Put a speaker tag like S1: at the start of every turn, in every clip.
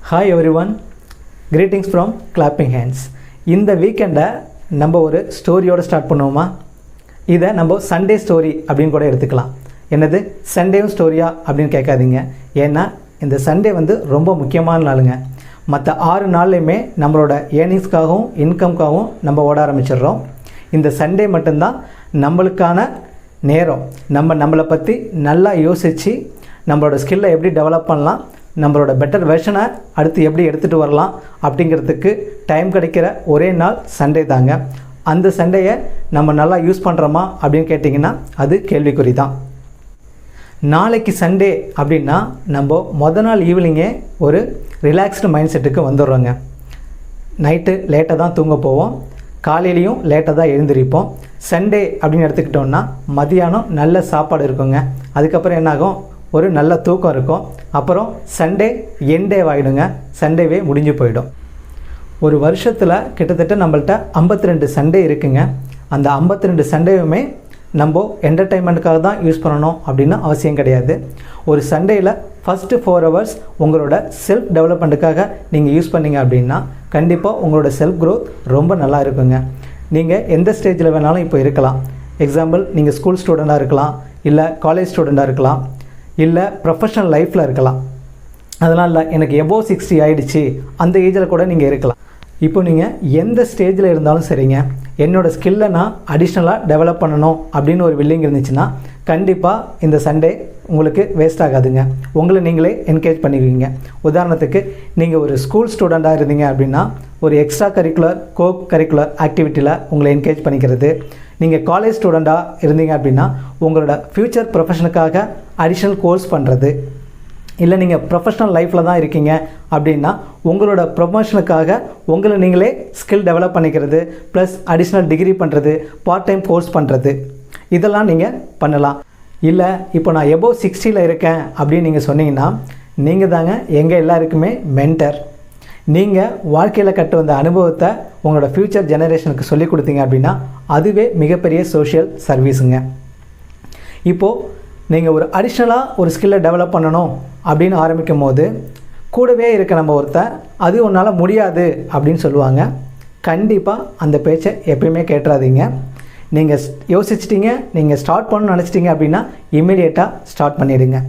S1: Hi everyone, greetings from clapping hands. இந்த வீக்கெண்டை நம்ம ஒரு ஸ்டோரியோடு ஸ்டார்ட் பண்ணுவோமா? இதை நம்ம சண்டே ஸ்டோரி அப்படின்னு கூட எடுத்துக்கலாம். என்னது சண்டேவும் ஸ்டோரியா அப்படின்னு கேட்காதீங்க. ஏன்னா இந்த சண்டே ரொம்ப முக்கியமான நாளுங்க. மற்ற 6 நாள்லையுமே நம்மளோட ஏர்னிங்ஸ்க்காகவும் இன்கம்காகவும் நம்ம ஓட ஆரம்பிச்சிடுறோம். இந்த சண்டே மட்டும்தான் நம்மளுக்கான நேரம். நம்மளை பற்றி நல்லா யோசித்து நம்மளோட ஸ்கில்லை எப்படி டெவலப் பண்ணலாம், நம்மளோட பெட்டர் வெர்ஷனை அடுத்து எப்படி எடுத்துகிட்டு வரலாம் அப்படிங்கிறதுக்கு டைம் கிடைக்கிற ஒரே நாள் சண்டே தாங்க. அந்த சண்டேயை நம்ம நல்லா யூஸ் பண்ணுறோமா அப்படின்னு கேட்டிங்கன்னா அது கேள்விக்குறி தான். நாளைக்கு சண்டே அப்படின்னா நம்ம மொதல் நாள் ஈவினிங்கே ஒரு ரிலாக்ஸ்டு மைண்ட் செட்டுக்கு வந்துடுறோங்க. நைட்டு லேட்டாக தான் தூங்க போவோம், காலையிலையும் லேட்டாக தான் எழுந்திருப்போம். சண்டே அப்படின்னு எடுத்துக்கிட்டோன்னா மதியானம் நல்ல சாப்பாடு இருக்குங்க. அதுக்கப்புறம் என்னாகும், ஒரு நல்ல தூக்கம் இருக்கும். அப்புறம் சண்டே எண்டே ஆகிடுங்க, சண்டேவே முடிஞ்சு போயிடும். ஒரு வருஷத்தில் கிட்டத்தட்ட நம்மள்ட்ட 52 சண்டே இருக்குங்க. அந்த 52 சண்டேவுமே நம்ம என்டர்டெயின்மெண்ட்டுக்காக தான் யூஸ் பண்ணணும் அப்படின்னு அவசியம் கிடையாது. ஒரு சண்டேயில் ஃபஸ்ட்டு 4 ஹவர்ஸ் உங்களோட செல்ஃப் டெவலப்மெண்ட்டுக்காக நீங்கள் யூஸ் பண்ணிங்க அப்படின்னா கண்டிப்பாக உங்களோட செல்ஃப் க்ரோத் ரொம்ப நல்லா இருக்குங்க. நீங்கள் எந்த ஸ்டேஜில் வேணாலும் இப்போ இருக்கலாம். எக்ஸாம்பிள், நீங்கள் ஸ்கூல் ஸ்டூடெண்ட்டாக இருக்கலாம், இல்லை காலேஜ் ஸ்டூடெண்ட்டாக இருக்கலாம், இல்லை ப்ரொஃபஷனல் லைஃப்பில் இருக்கலாம். அதனால் எனக்கு எபோவ் 60 ஆகிடுச்சு, அந்த ஏஜில் கூட நீங்கள் இருக்கலாம். இப்போ நீங்கள் எந்த ஸ்டேஜில் இருந்தாலும் சரிங்க, என்னோடய ஸ்கில்லை நான் அடிஷ்னலாக டெவலப் பண்ணணும் அப்படின்னு ஒரு வில்லிங் இருந்துச்சுன்னா கண்டிப்பாக இந்த சண்டே உங்களுக்கு வேஸ்ட் ஆகாதுங்க. உங்களை நீங்களே என்கரேஜ் பண்ணிக்குவீங்க. உதாரணத்துக்கு, நீங்கள் ஒரு ஸ்கூல் ஸ்டூடெண்ட்டாக இருந்தீங்க அப்படின்னா ஒரு எக்ஸ்ட்ரா கரிக்குலர் கோ கரிக்குலர் ஆக்டிவிட்டியில் உங்களை என்கரேஜ் பண்ணிக்கிறது. நீங்கள் காலேஜ் ஸ்டூடெண்ட்டாக இருந்தீங்க அப்படின்னா உங்களோட ஃப்யூச்சர் ப்ரொஃபஷனுக்காக அடிஷ்னல் கோர்ஸ் பண்ணுறது. இல்லை நீங்கள் ப்ரொஃபஷ்னல் லைஃப்பில் தான் இருக்கீங்க அப்படின்னா உங்களோட ப்ரொமோஷனுக்காக உங்களை நீங்களே ஸ்கில் டெவலப் பண்ணிக்கிறது, ப்ளஸ் அடிஷ்னல் டிகிரி பண்ணுறது, பார்ட் டைம் கோர்ஸ் பண்ணுறது, இதெல்லாம் நீங்கள் பண்ணலாம். இல்லை இப்போ நான் எபோவ் 60 இருக்கேன் அப்படின்னு நீங்கள் சொன்னீங்கன்னா நீங்கள் தாங்க எங்கள் எல்லாருக்குமே மென்டர். நீங்கள் வாழ்க்கையில் கற்று வந்த அனுபவத்தை உங்களோட ஃப்யூச்சர் ஜெனரேஷனுக்கு சொல்லிக் கொடுத்தீங்க அப்படின்னா அதுவே மிகப்பெரிய சோஷியல் சர்வீஸுங்க. இப்போது நீங்கள் ஒரு அடிஷ்னலாக ஒரு ஸ்கில்லை டெவலப் பண்ணணும் அப்படின்னு ஆரம்பிக்கும் போது கூடவே இருக்க நம்ம ஒருத்தர் அது உன்னால் முடியாது அப்படின்னு சொல்லுவாங்க. கண்டிப்பாக அந்த பேச்சை எப்பயுமே கேட்டுறாதீங்க. நீங்கள் யோசிச்சிட்டிங்க, நீங்கள் ஸ்டார்ட் பண்ணணும்னு நினச்சிட்டிங்க அப்படின்னா இமீடியட்டாக ஸ்டார்ட் பண்ணிவிடுங்க.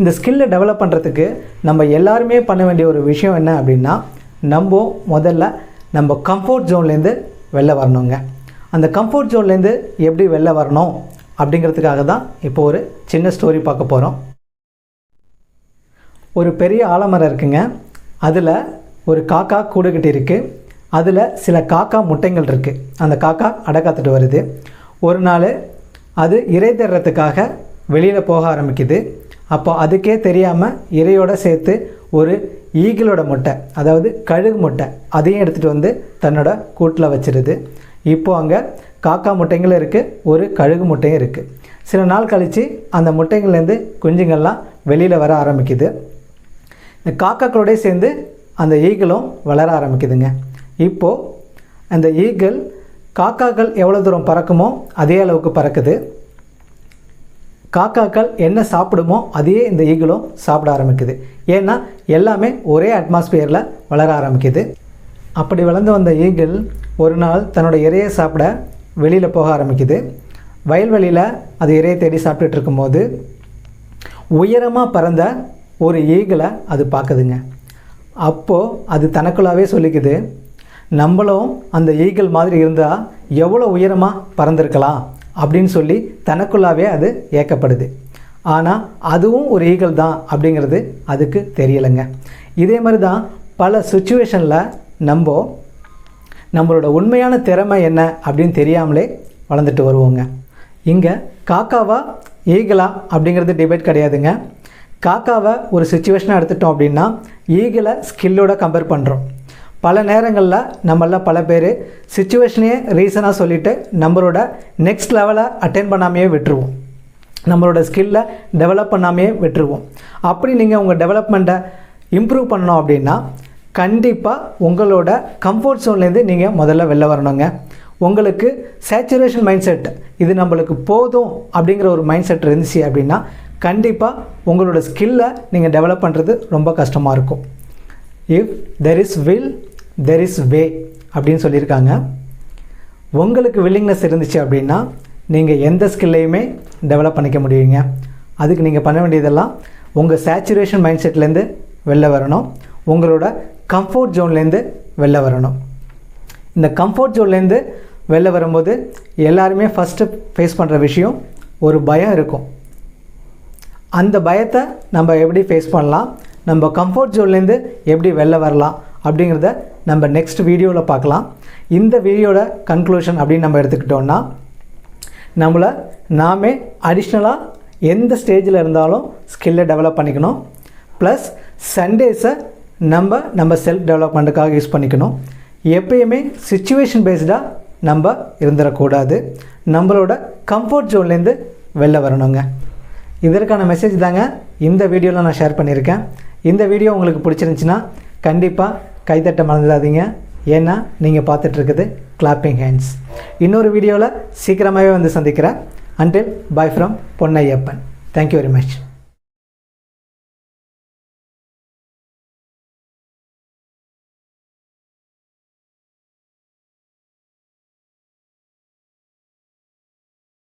S1: இந்த ஸ்கில்லை டெவலப் பண்ணுறதுக்கு நம்ம எல்லாருமே பண்ண வேண்டிய ஒரு விஷயம் என்ன அப்படின்னா, முதல்ல நம்ம கம்ஃபர்ட் ஜோன்லேருந்து வெளில வரணுங்க. அந்த கம்ஃபர்ட் ஜோன்லேருந்து எப்படி வெளில வரணும் அப்படிங்கிறதுக்காக தான் இப்போ ஒரு சின்ன ஸ்டோரி பார்க்க போகிறோம். ஒரு பெரிய ஆலமரம் இருக்குங்க. அதில் ஒரு காக்கா கூடு கட்டி இருக்குது. அதில் சில காக்கா முட்டைகள் இருக்குது. அந்த காக்கா அடை காத்துட்டு வருது. ஒரு நாள் அது இறை தேடுறதுக்காக வெளியில் போக ஆரம்பிக்குது. அப்போ அதுக்கே தெரியாமல் இறையோடு சேர்த்து ஒரு ஈகிளோட முட்டை, அதாவது கழுகு முட்டை, அதையும் எடுத்துகிட்டு வந்து தன்னோட கூட்டில் வச்சிருது. இப்போது அங்கே காக்கா முட்டைங்களும் இருக்குது, ஒரு கழுகு முட்டையும் இருக்குது. சில நாள் கழித்து அந்த முட்டைங்கள்லேருந்து குஞ்சுங்கள்லாம் வெளியில் வர ஆரம்பிக்குது. இந்த காக்காக்களோடய சேர்ந்து அந்த ஈகிளும் வளர ஆரம்பிக்குதுங்க. இப்போது அந்த ஈகிள் காக்காக்கள் எவ்வளோ தூரம் பறக்குமோ அதே அளவுக்கு பறக்குது. காக்காக்கள் என்ன சாப்பிடுமோ அதையே இந்த ஈகிளும் சாப்பிட ஆரம்பிக்குது. ஏன்னா எல்லாமே ஒரே அட்மாஸ்பியரில் வளர ஆரம்பிக்குது. அப்படி வளர்ந்து வந்த ஈகிள் ஒரு நாள் தன்னோட இரையை சாப்பிட வெளியில் போக ஆரம்பிக்குது. வயல்வெளியில் அது இரையை தேடி சாப்பிட்டுட்டு இருக்கும்போது உயரமாக பறந்த ஒரு ஈகிளை அது பார்க்குதுங்க. அப்போது அது தனக்குள்ளாவே சொல்லிக்குது, நம்மளும் அந்த ஈகிள் மாதிரி இருந்தால் எவ்வளோ உயரமாக பறந்துருக்கலாம் அப்படின்னு சொல்லி தனக்குள்ளாவே அது ஏக்கப்படுது. ஆனால் அதுவும் ஒரு ஈகிள் தான் அப்படிங்கிறது அதுக்கு தெரியலைங்க. இதே மாதிரி தான் பல சுச்சுவேஷனில் நம்மளோட உண்மையான திறமை என்ன அப்படின்னு தெரியாமலே வளர்ந்துட்டு வருவோங்க. இங்கே காக்காவா ஈகிளா அப்படிங்கிறது டிபேட் கிடையாதுங்க. காக்காவை ஒரு சுச்சுவேஷனாக எடுத்துட்டோம் அப்படின்னா ஈகிளை ஸ்கில்லோட கம்பேர் பண்ணுறோம். பல நேரங்களில் நம்மள பல பேர் சுச்சுவேஷனையே ரீசனாக சொல்லிவிட்டு நம்மளோட நெக்ஸ்ட் லெவலை அட்டென்ட் பண்ணாமையே விட்டுருவோம், நம்மளோட ஸ்கில்லை டெவலப் பண்ணாமையே விட்டுருவோம். அப்படி நீங்கள் உங்கள் டெவலப்மெண்ட்டை இம்ப்ரூவ் பண்ணணும் அப்படின்னா கண்டிப்பாக உங்களோட கம்ஃபர்ட் ஜோன்லேருந்து நீங்கள் முதல்ல வெளில வரணுங்க. உங்களுக்கு சேச்சுரேஷன் மைண்ட் செட், இது நம்மளுக்கு போதும் அப்படிங்கிற ஒரு மைண்ட் செட் இருந்துச்சு அப்படின்னா கண்டிப்பாக உங்களோட ஸ்கில்லை நீங்கள் டெவலப் பண்ணுறது ரொம்ப கஷ்டமாக இருக்கும். If there is will there is way அப்படின்னு சொல்லியிருக்காங்க. உங்களுக்கு வில்லிங்னஸ் இருந்துச்சு அப்படின்னா நீங்கள் எந்த ஸ்கில்லையுமே டெவலப் பண்ணிக்க முடியுங்க. அதுக்கு நீங்கள் பண்ண வேண்டியதெல்லாம் உங்கள் சேச்சுரேஷன் மைண்ட் செட்லேருந்து வெளில வரணும், உங்களோட கம்ஃபர்ட் ஜோன்லேருந்து வெளில வரணும். இந்த கம்ஃபர்ட் ஜோன்லேருந்து வெளில வரும்போது எல்லாருமே ஃபஸ்ட்டு ஃபேஸ் பண்ணுற விஷயம் ஒரு பயம் இருக்கும். அந்த பயத்தை நம்ம எப்படி ஃபேஸ் பண்ணலாம், நம்ம கம்ஃபர்ட் ஜோன்லேருந்து எப்படி வெளில வரலாம் அப்படிங்கிறத நம்ம நெக்ஸ்ட் வீடியோவில் பார்க்கலாம். இந்த வீடியோட கன்க்ளூஷன் அப்படின்னு நம்ம எடுத்துக்கிட்டோன்னா, நம்மளை நாமே அடிஷ்னலாக எந்த ஸ்டேஜில் இருந்தாலும் ஸ்கில்லை டெவலப் பண்ணிக்கணும். ப்ளஸ் சண்டேஸை நம்ம செல்ஃப் டெவலப்மெண்ட்டுக்காக யூஸ் பண்ணிக்கணும். எப்பயுமே சிச்சுவேஷன் பேஸ்டாக நம்ம இருந்துடக்கூடாது. நம்மளோட கம்ஃபர்ட் ஜோன்லேருந்து வெளில வரணுங்க. இதற்கான மெசேஜ் தாங்க இந்த வீடியோவில் நான் ஷேர் பண்ணியிருக்கேன். இந்த வீடியோ உங்களுக்கு பிடிச்சிருந்துச்சின்னா கண்டிப்பாக கைத்தட்ட மறந்துடாதீங்க. ஏன்னா நீங்கள் பார்த்துட்ருக்குது கிளாப்பிங் ஹேண்ட்ஸ். இன்னொரு வீடியோவில் சீக்கிரமாகவே வந்து சந்திக்கிறேன். Until bye from Ponnaiyappan. Thank you very much.